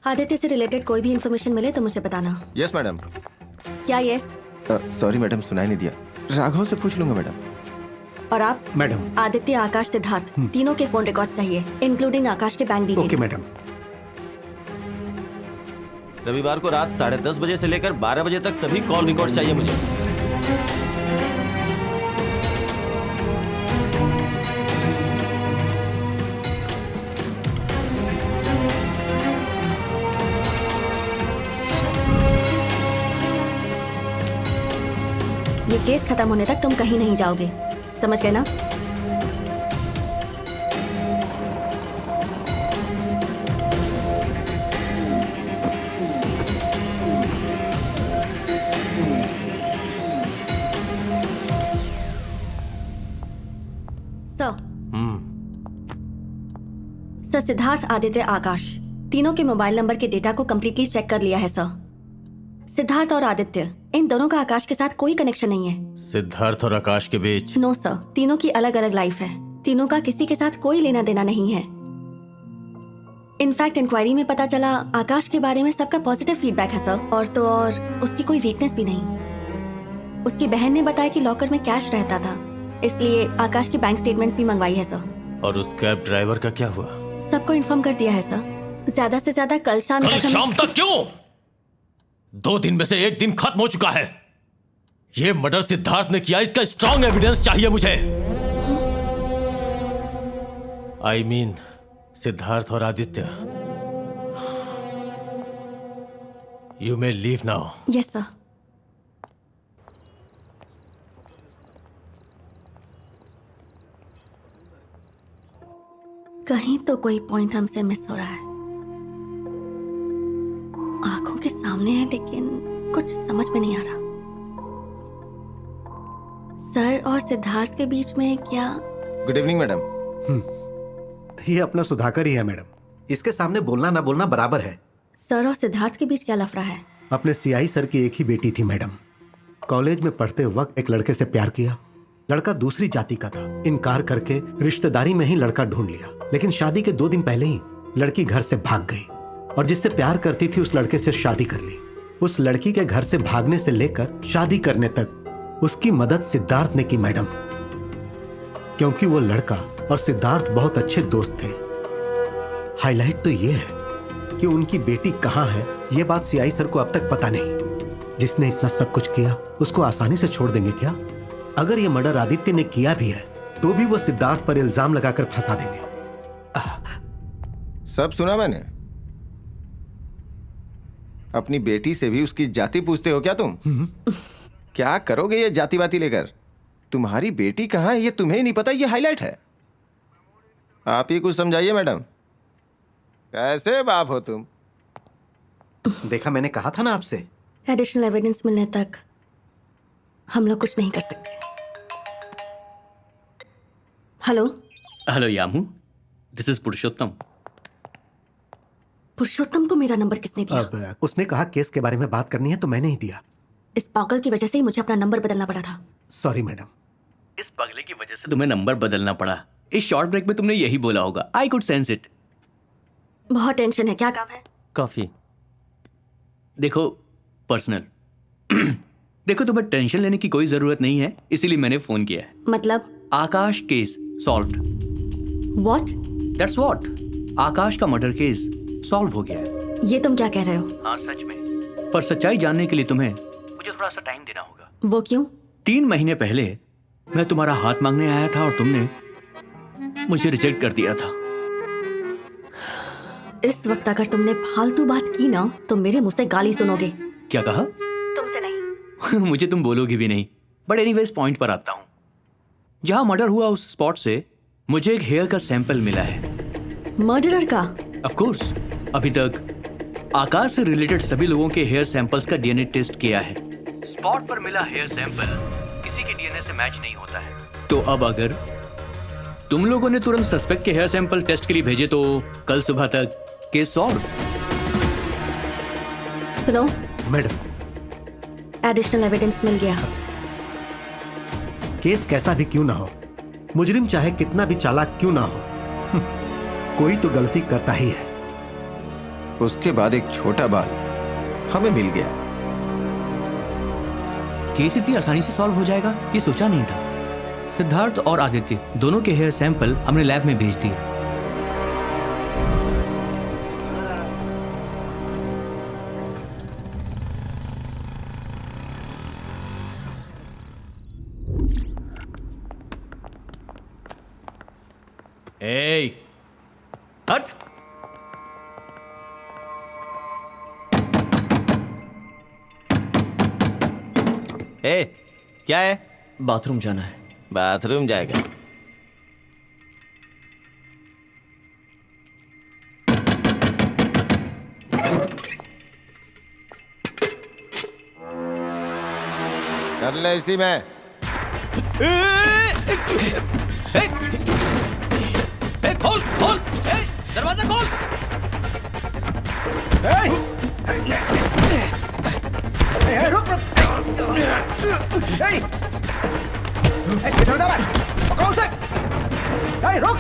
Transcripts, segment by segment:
आदित्य से रिलेटेड कोई भी इन्फॉर्मेशन मिले तो मुझे बताना। Yes madam. क्या यस? सॉरी मैडम, सुनाई नहीं दिया। राघव से पूछ लूंगा मैडम। और आप? मैडम। आदित्य, आकाश, सिद्धार्थ, तीनों के फोन रिकॉर्ड्स चाहिए, इंक्लूडिंग आकाश के बैंक डिटेल्स। Okay madam. रविवार को रात 10:30 बजे से लेकर 12 बजे तक सभी कॉल रिकॉर्ड चाहिए मुझे। ये केस खत्म होने तक तुम कहीं नहीं जाओगे, समझ गए ना? सर, सिद्धार्थ, आदित्य, आकाश तीनों के मोबाइल नंबर के डेटा को कंप्लीटली चेक कर लिया है सर। सिद्धार्थ और आदित्य, इन दोनों का आकाश के साथ कोई कनेक्शन नहीं है। सिद्धार्थ और आकाश के बीच? नो सर, तीनों की अलग अलग लाइफ है, तीनों का किसी के साथ कोई लेना देना नहीं है। इनफैक्ट इंक्वायरी में पता चला आकाश के बारे में सबका पॉजिटिव फीडबैक है सर, और तो और उसकी कोई वीकनेस भी नहीं। उसकी बहन ने बताया कि लॉकर में कैश रहता था, इसलिए आकाश की बैंक स्टेटमेंट्स भी मंगवाई है सर। और उस कैब ड्राइवर का क्या हुआ? सबको इन्फॉर्म कर दिया है सर। ज्यादा से ज्यादा कल शाम तक। कल शाम तक क्यों? 2 दिन में से 1 दिन खत्म हो चुका है। ये मर्डर सिद्धार्थ ने किया, इसका स्ट्रॉन्ग एविडेंस चाहिए मुझे। आई मीन सिद्धार्थ और Aditya. You may leave now. Yes sir. कहीं तो कोई पॉइंट हमसे मिस हो रहा है। आंखों के सामने है लेकिन कुछ समझ में नहीं आ रहा। सर और सिद्धार्थ के बीच में क्या? Good evening madam. ये अपना सुधाकर ही है मैडम। इसके सामने बोलना ना बोलना बराबर है। सर और सिद्धार्थ के बीच क्या लफड़ा है? अपने सीआई सर की एक ही बेटी थी मैडम। कॉलेज में पढ़ते वक्त एक लड़के से प्यार किया। लड़का दूसरी जाति का था। इनकार करके रिश्तेदारी में ही लड़का ढूंढ लिया, लेकिन शादी के 2 दिन पहले ही लड़की घर से भाग गई और जिससे प्यार करती थी उस लड़के से शादी कर ली। उस लड़की के घर से भागने से लेकर शादी करने तक उसकी मदद सिद्धार्थ ने की मैडम, क्योंकि वो लड़का और सिद्धार्थ बहुत अच्छे दोस्त थे। हाईलाइट तो ये है कि उनकी बेटी कहाँ है, ये बात सीआई सर को अब तक पता नहीं। जिसने इतना सब कुछ किया उसको आसानी से छोड़ देंगे क्या? अगर ये मर्डर आदित्य ने किया भी है तो भी वो सिद्धार्थ पर इल्जाम लगाकर फंसा देंगे। सब सुना मैंने। अपनी बेटी से भी उसकी जाति पूछते हो क्या तुम? क्या करोगे ये जाति बाती लेकर? तुम्हारी बेटी कहाँ है ये तुम्हें ही नहीं पता, ये हाईलाइट है। आप ही कुछ समझाइए मैडम। कैसे बाप हो तुम? देखा, मैंने कहा था ना आपसे। एडिशनल एविडेंस मिलने तक हम लोग कुछ नहीं कर सकते। हेलो हेलो यामू, दिस इज पुरुषोत्तम। पुरुषोत्तम को मेरा नंबर किसने दिया? अब उसने कहा केस के बारे में बात करनी है तो मैंने ही दिया। इस पागल की वजह से ही मुझे अपना नंबर बदलना पड़ा था। Sorry madam. इस पगले की वजह से तुम्हें नंबर बदलना पड़ा। इस शॉर्ट ब्रेक में तुमने यही बोला होगा। I could sense it. बहुत टेंशन है। क्या काम है? कॉफी। देखो, पर्सनल। देखो, तुम्हें टेंशन लेने की कोई जरूरत नहीं है, इसीलिए मैंने फोन किया है। मतलब? Akash case solved. What? That's what. Akash का मर्डर केस सॉल्व हो गया है। ये तुम क्या कह रहे हो? हाँ, सच में। पर सच्चाई जानने के लिए तुम्हें मुझे थोड़ा सा टाइम देना होगा। वो क्यों? 3 महीने पहले मैं तुम्हारा हाथ मांगने आया था और तुमने मुझे रिजेक्ट कर दिया था। इस वक्त अगर तुमने फालतू बात की ना तो मेरे मुंह से गाली सुनोगे। क्या कहा? तुमसे नहीं। मुझे तुम बोलोगी भी नहीं। बट एनीवेज पॉइंट पर आता हूं। जहां मर्डर हुआ उस स्पॉट से मुझे एक हेयर का सैंपल मिला है। मर्डरर का? Of course. अभी तक आकाश से रिलेटेड सभी लोगों के हेयर सैंपल्स का डीएनए टेस्ट किया है। स्पॉट पर मिला हेयर सैंपल किसी के डीएनए से मैच नहीं होता है। तो अब अगर तुम लोगों ने तुरंत सस्पेक्ट के हेयर सैंपल टेस्ट के लिए भेजे तो कल सुबह तक केस सॉल्व। सुनो मैडम, एडिशनल एविडेंस मिल गया। केस कैसा भी क्यों ना हो, मुजरिम चाहे कितना भी चालाक क्यों ना हो, कोई तो गलती करता ही है। उसके बाद एक छोटा बाल हमें मिल गया। केस इतनी आसानी से सॉल्व हो जाएगा ये सोचा नहीं था। सिद्धार्थ और आदित्य दोनों के हेयर सैंपल हमने लैब में भेज दिए। ए, हट। ए, क्या है? बाथरूम जाना है। बाथरूम जाएगा? कर ले इसी में। खोल खोल, दरवाजा खोल। किधर जा रहा है? पकड़ो उसे! रुक!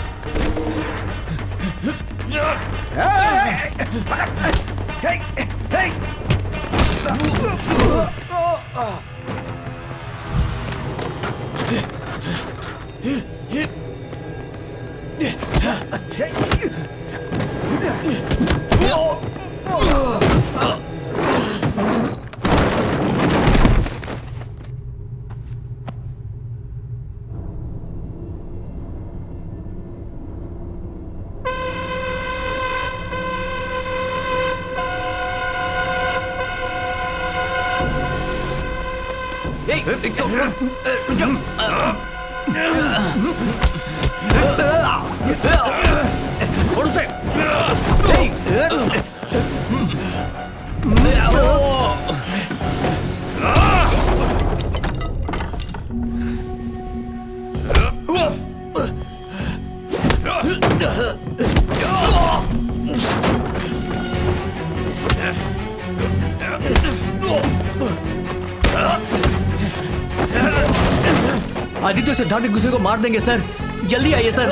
आदित्य और सिद्धार्थ एक दूसरे को मार देंगे सर, जल्दी आइए सर।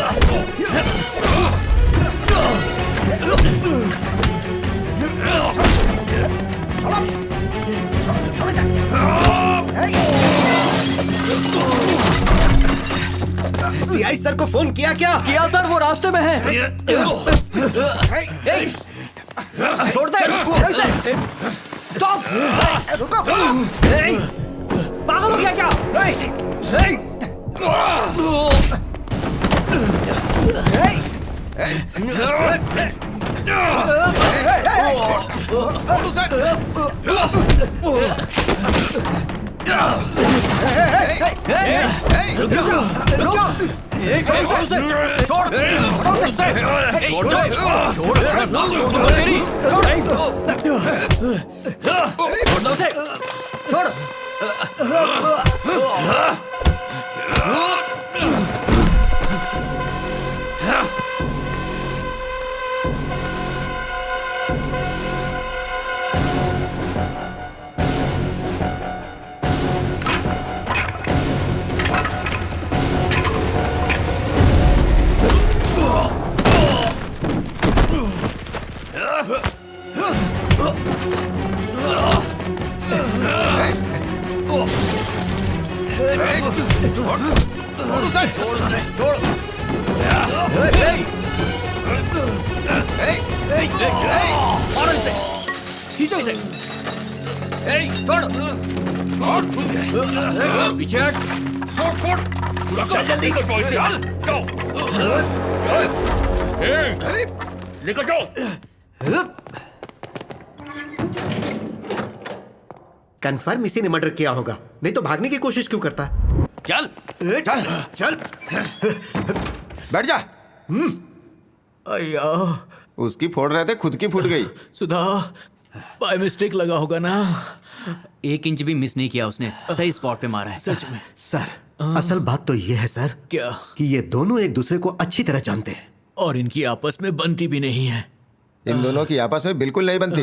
सीआई सर को फोन किया क्या? किया सर, वो रास्ते में है। छोड़ दे। स्टॉप! रुको! पागल हो गया क्या? छोड़। कन्फर्म इसी ने मर्डर किया होगा, नहीं तो भागने की कोशिश क्यों करता? चल चल चल बैठ जा। अय्या, उसकी फोड़ रहे थे, खुद की फूट गई। सुधा, बाय मिस्टेक लगा होगा ना। 1 इंच भी मिस नहीं किया उसने, सही स्पॉट पे मारा है। सच में सर, असल बात तो ये है सर क्या? कि ये दोनों एक दूसरे को अच्छी तरह जानते हैं और इनकी आपस में बनती भी नहीं है। इन दोनों की आपस में बिल्कुल नहीं बनती।